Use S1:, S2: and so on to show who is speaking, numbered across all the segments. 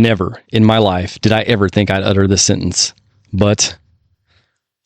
S1: Never in my life did I ever think I'd utter this sentence, but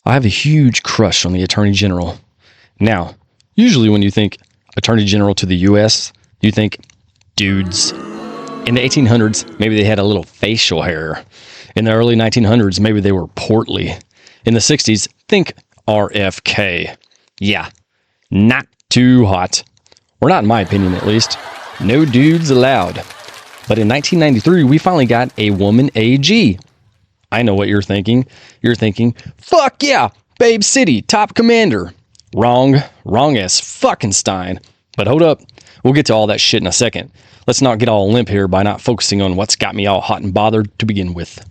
S1: I have a huge crush on the Attorney General. Now, usually when you think Attorney General to the U.S., you think dudes. In the 1800s, maybe they had a little facial hair. In the early 1900s, maybe they were portly. In the 60s, think RFK. Yeah, not too hot. Or not in my opinion, at least. No dudes allowed. But in 1993, we finally got a woman AG. I know what you're thinking. You're thinking, fuck yeah, Babe City, top commander. Wrong as fucking Stein. But hold up, we'll get to all that shit in a second. Let's not get all limp here by not focusing on what's got me all hot and bothered to begin with.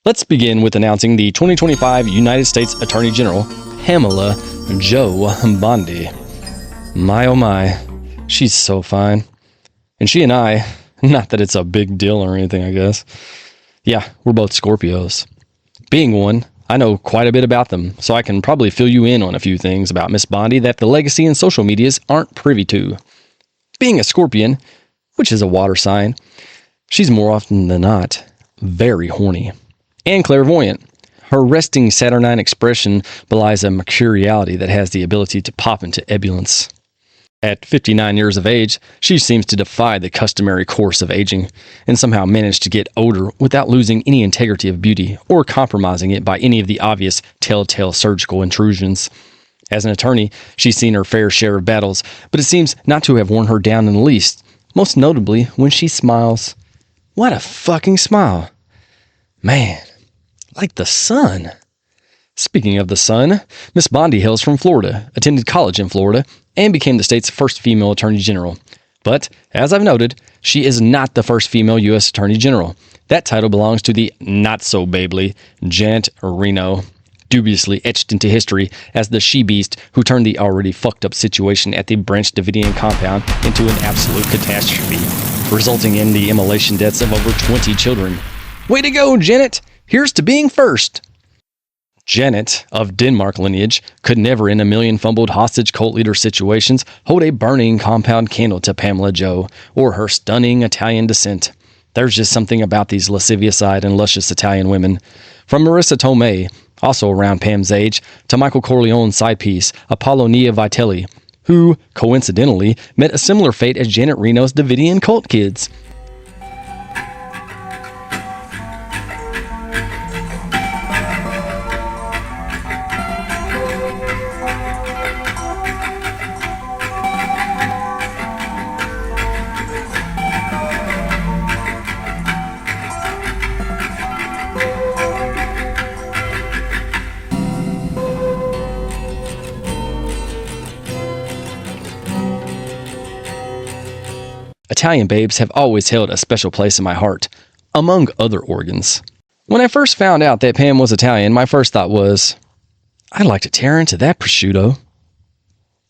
S1: Let's begin with announcing the 2025 United States Attorney General, Pamela Jo Bondi. My oh my, she's so fine. And she and I, not that it's a big deal or anything, I guess. Yeah, we're both Scorpios. Being one, I know quite a bit about them, so I can probably fill you in on a few things about Miss Bondi that the legacy and social medias aren't privy to. Being a Scorpion, which is a water sign, she's more often than not very horny and clairvoyant. Her resting saturnine expression belies a mercuriality that has the ability to pop into ebullience. At 59 years of age, she seems to defy the customary course of aging and somehow manage to get older without losing any integrity of beauty or compromising it by any of the obvious telltale surgical intrusions. As an attorney, she's seen her fair share of battles, but it seems not to have worn her down in the least, most notably when she smiles. What a fucking smile. Man, like the sun. Speaking of the sun, Miss Bondi hails from Florida, attended college in Florida, and became the state's first female attorney general. But, as I've noted, she is not the first female U.S. attorney general. That title belongs to the not-so-babely Janet Reno, dubiously etched into history as the she-beast who turned the already fucked-up situation at the Branch Davidian compound into an absolute catastrophe, resulting in the immolation deaths of over 20 children. Way to go, Janet! Here's to being first! Janet, of Denmark lineage, could never in a million fumbled hostage cult leader situations hold a burning compound candle to Pamela Jo or her stunning Italian descent. There's just something about these lascivious-eyed and luscious Italian women. From Marissa Tomei, also around Pam's age, to Michael Corleone's side piece, Apollonia Vitelli, who, coincidentally, met a similar fate as Janet Reno's Davidian cult kids. Italian babes have always held a special place in my heart, among other organs. When I first found out that Pam was Italian, my first thought was, I'd like to tear into that prosciutto.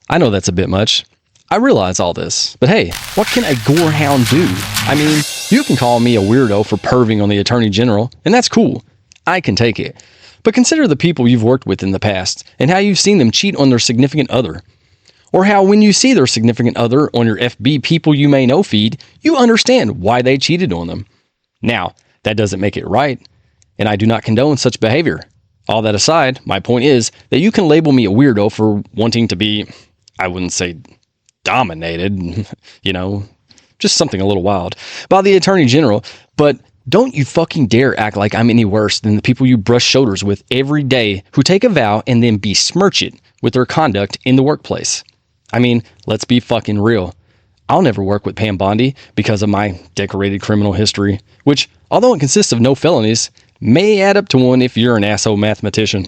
S1: I know that's a bit much. I realize all this, but hey, what can a gorehound do? I mean, you can call me a weirdo for perving on the Attorney General, and that's cool. I can take it. But consider the people you've worked with in the past, and how you've seen them cheat on their significant other. Or how when you see their significant other on your FB People You May Know feed, you understand why they cheated on them. Now, that doesn't make it right, and I do not condone such behavior. All that aside, my point is that you can label me a weirdo for wanting to be, I wouldn't say dominated, just something a little wild, by the Attorney General, but don't you fucking dare act like I'm any worse than the people you brush shoulders with every day who take a vow and then besmirch it with their conduct in the workplace. I mean, let's be fucking real. I'll never work with Pam Bondi because of my decorated criminal history, which, although it consists of no felonies, may add up to one if you're an asshole mathematician.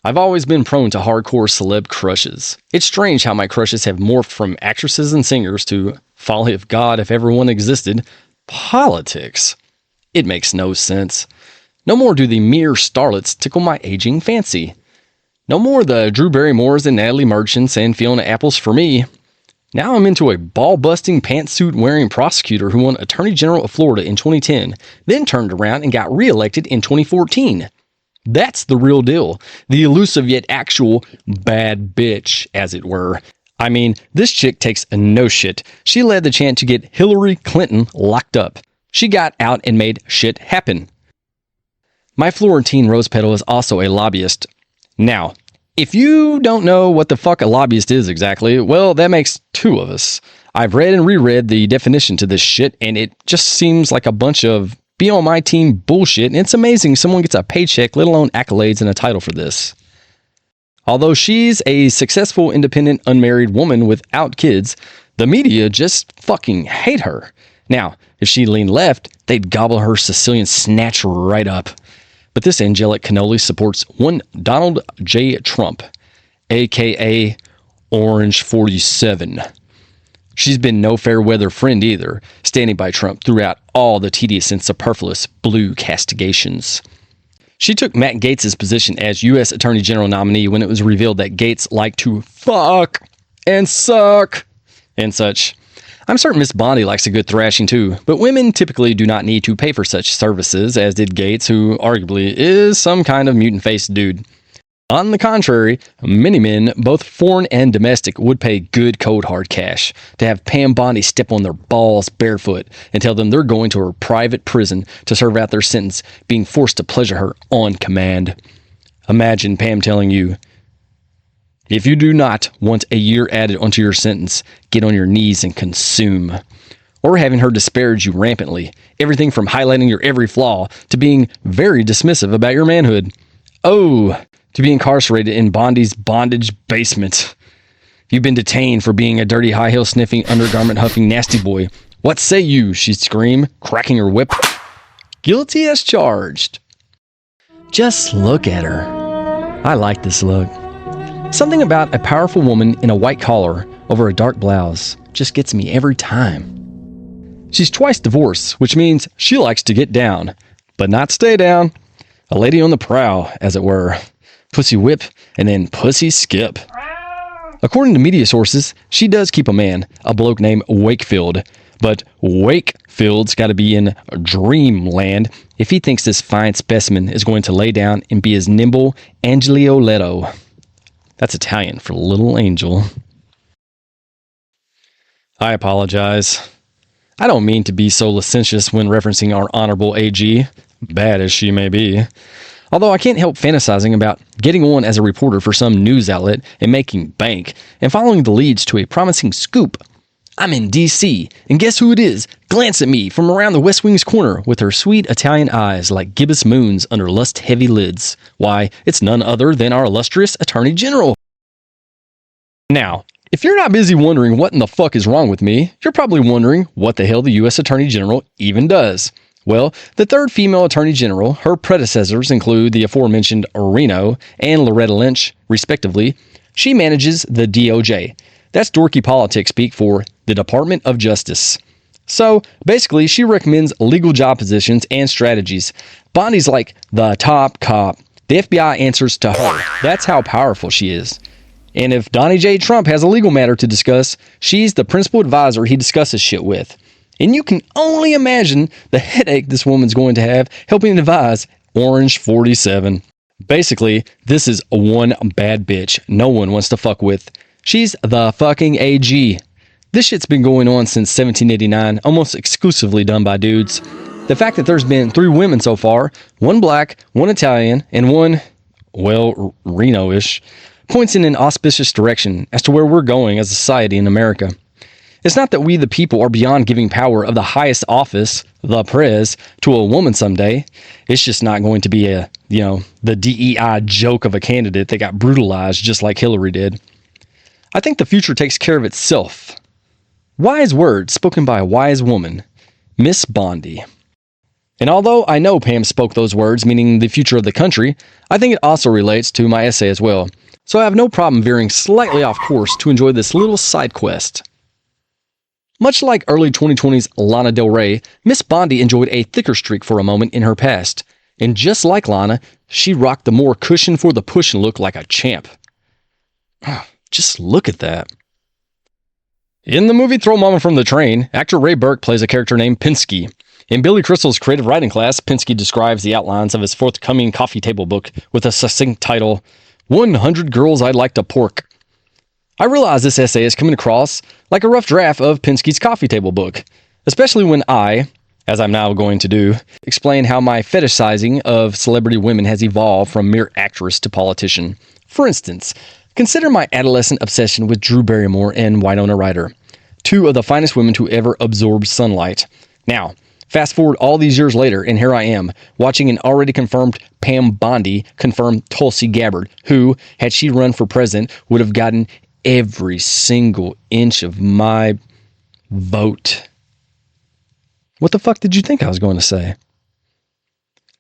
S1: I've always been prone to hardcore celeb crushes. It's strange how my crushes have morphed from actresses and singers to, folly of God if ever one existed, politics. It makes no sense. No more do the mere starlets tickle my aging fancy. No more the Drew Barrymores and Natalie Merchants and Fiona Apples for me. Now I'm into a ball-busting, pantsuit-wearing prosecutor who won Attorney General of Florida in 2010, then turned around and got reelected in 2014. That's the real deal. The elusive yet actual bad bitch, as it were. I mean, this chick takes a no shit. She led the chant to get Hillary Clinton locked up. She got out and made shit happen. My Florentine rose petal is also a lobbyist. Now, if you don't know what the fuck a lobbyist is exactly, well, that makes two of us. I've read and reread the definition to this shit, and it just seems like a bunch of be on my team bullshit, and it's amazing someone gets a paycheck, let alone accolades and a title for this. Although she's a successful, independent, unmarried woman without kids, the media just fucking hate her. Now, if she leaned left, they'd gobble her Sicilian snatch right up. But this angelic cannoli supports one Donald J. Trump, aka Orange 47. She's been no fair weather friend either, standing by Trump throughout all the tedious and superfluous blue castigations. She took Matt Gaetz' position as U.S. Attorney General nominee when it was revealed that Gaetz liked to fuck and suck and such. I'm certain Miss Bondi likes a good thrashing too, but women typically do not need to pay for such services, as did Gaetz, who arguably is some kind of mutant-faced dude. On the contrary, many men, both foreign and domestic, would pay good cold hard cash to have Pam Bondi step on their balls barefoot and tell them they're going to her private prison to serve out their sentence, being forced to pleasure her on command. Imagine Pam telling you, if you do not want a year added onto your sentence, get on your knees and consume. Or having her disparage you rampantly, everything from highlighting your every flaw to being very dismissive about your manhood. Oh, to be incarcerated in Bondi's bondage basement. You've been detained for being a dirty high-heel sniffing, undergarment huffing nasty boy. What say you? She'd scream, cracking her whip. Guilty as charged. Just look at her. I like this look. Something about a powerful woman in a white collar over a dark blouse just gets me every time. She's twice divorced, which means she likes to get down, but not stay down. A lady on the prowl, as it were. Pussy whip and then pussy skip. According to media sources, she does keep a man, a bloke named Wakefield. But Wakefield's got to be in dreamland if he thinks this fine specimen is going to lay down and be as nimble Angelioletto. That's Italian for little angel. I apologize. I don't mean to be so licentious when referencing our honorable AG, bad as she may be. Although I can't help fantasizing about getting on as a reporter for some news outlet and making bank and following the leads to a promising scoop. I'm in D.C., and guess who it is? Glance at me from around the West Wing's corner with her sweet Italian eyes like gibbous moons under lust-heavy lids. Why, it's none other than our illustrious Attorney General. Now, if you're not busy wondering what in the fuck is wrong with me, you're probably wondering what the hell the U.S. Attorney General even does. Well, the third female Attorney General, her predecessors include the aforementioned Reno and Loretta Lynch, respectively. She manages the DOJ. That's dorky politics speak for the Department of Justice. So, basically, she recommends legal job positions and strategies. Bondi's like the top cop. The FBI answers to her. That's how powerful she is. And if Donnie J. Trump has a legal matter to discuss, she's the principal advisor he discusses shit with. And you can only imagine the headache this woman's going to have helping advise Orange 47. Basically, this is one bad bitch no one wants to fuck with. She's the fucking AG. This shit's been going on since 1789, almost exclusively done by dudes. The fact that there's been 3 women so far, one black, one Italian, and one, well, Reno-ish, points in an auspicious direction as to where we're going as a society in America. It's not that we the people are beyond giving power of the highest office, the prez, to a woman someday. It's just not going to be the DEI joke of a candidate that got brutalized just like Hillary did. I think the future takes care of itself. Wise words spoken by a wise woman, Miss Bondi. And although I know Pam spoke those words meaning the future of the country, I think it also relates to my essay as well. So I have no problem veering slightly off course to enjoy this little side quest. Much like early 2020's Lana Del Rey, Miss Bondi enjoyed a thicker streak for a moment in her past. And just like Lana, she rocked the more cushion for the push and look like a champ. Just look at that. In the movie Throw Mama from the Train, actor Ray Burke plays a character named Pinsky. In Billy Crystal's creative writing class, Pinsky describes the outlines of his forthcoming coffee table book with a succinct title, 100 Girls I'd Like to Pork. I realize this essay is coming across like a rough draft of Pinsky's coffee table book, especially when I, as I'm now going to do, explain how my fetishizing of celebrity women has evolved from mere actress to politician. For instance, consider my adolescent obsession with Drew Barrymore and Winona Ryder, two of the finest women to ever absorb sunlight. Now, fast forward all these years later, and here I am, watching an already confirmed Pam Bondi confirm Tulsi Gabbard, who, had she run for president, would have gotten every single inch of my vote. What the fuck did you think I was going to say?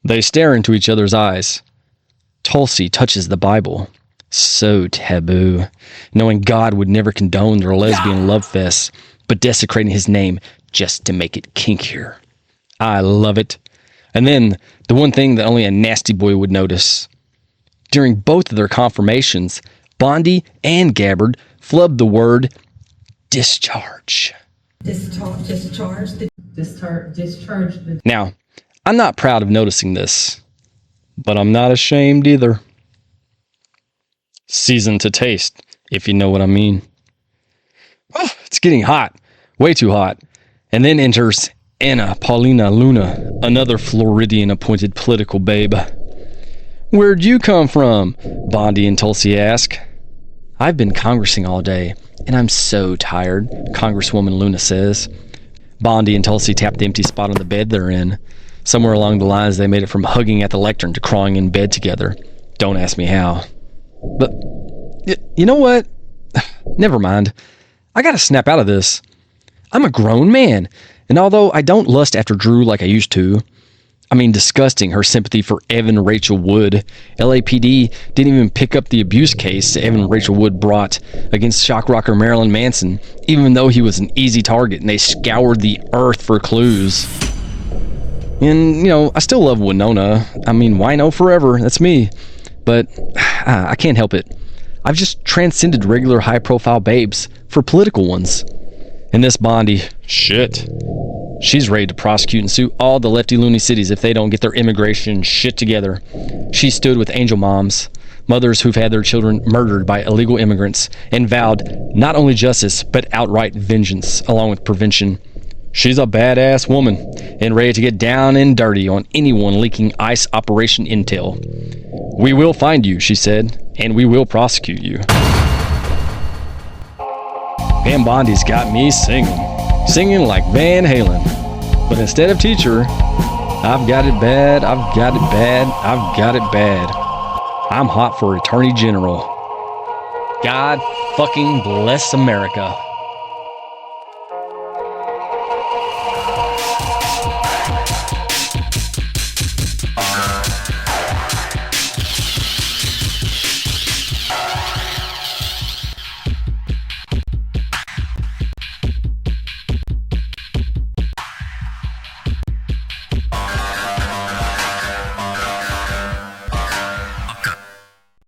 S1: They stare into each other's eyes. Tulsi touches the Bible. So taboo, knowing God would never condone their lesbian love fest, but desecrating his name just to make it kinkier. I love it. And then, the one thing that only a nasty boy would notice. During both of their confirmations, Bondi and Gabbard flubbed the word discharge.
S2: Discharge.
S1: Now, I'm not proud of noticing this, but I'm not ashamed either. Season to taste, if you know what I mean. Oh, it's getting hot. Way too hot. And then enters Anna Paulina Luna, another Floridian-appointed political babe. Where'd you come from? Bondi and Tulsi ask. I've been congressing all day, and I'm so tired, Congresswoman Luna says. Bondi and Tulsi tap the empty spot on the bed they're in. Somewhere along the lines, they made it from hugging at the lectern to crawling in bed together. Don't ask me how. But, you know what? Never mind. I gotta snap out of this. I'm a grown man, and although I don't lust after Drew like I used to, I mean, disgusting her sympathy for Evan Rachel Wood. LAPD didn't even pick up the abuse case Evan Rachel Wood brought against shock rocker Marilyn Manson, even though he was an easy target and they scoured the earth for clues. And, you know, I still love Winona. I mean, wino forever. That's me. But I can't help it. I've just transcended regular high-profile babes for political ones. And this Bondi, shit. She's ready to prosecute and sue all the lefty loony cities if they don't get their immigration shit together. She stood with angel moms, mothers who've had their children murdered by illegal immigrants, and vowed not only justice, but outright vengeance, along with prevention. She's a badass woman, and ready to get down and dirty on anyone leaking ICE operation intel. We will find you, she said, and we will prosecute you. Pam Bondi's got me singing like Van Halen. But instead of teacher, I've got it bad, I've got it bad, I've got it bad. I'm hot for Attorney General. God fucking bless America.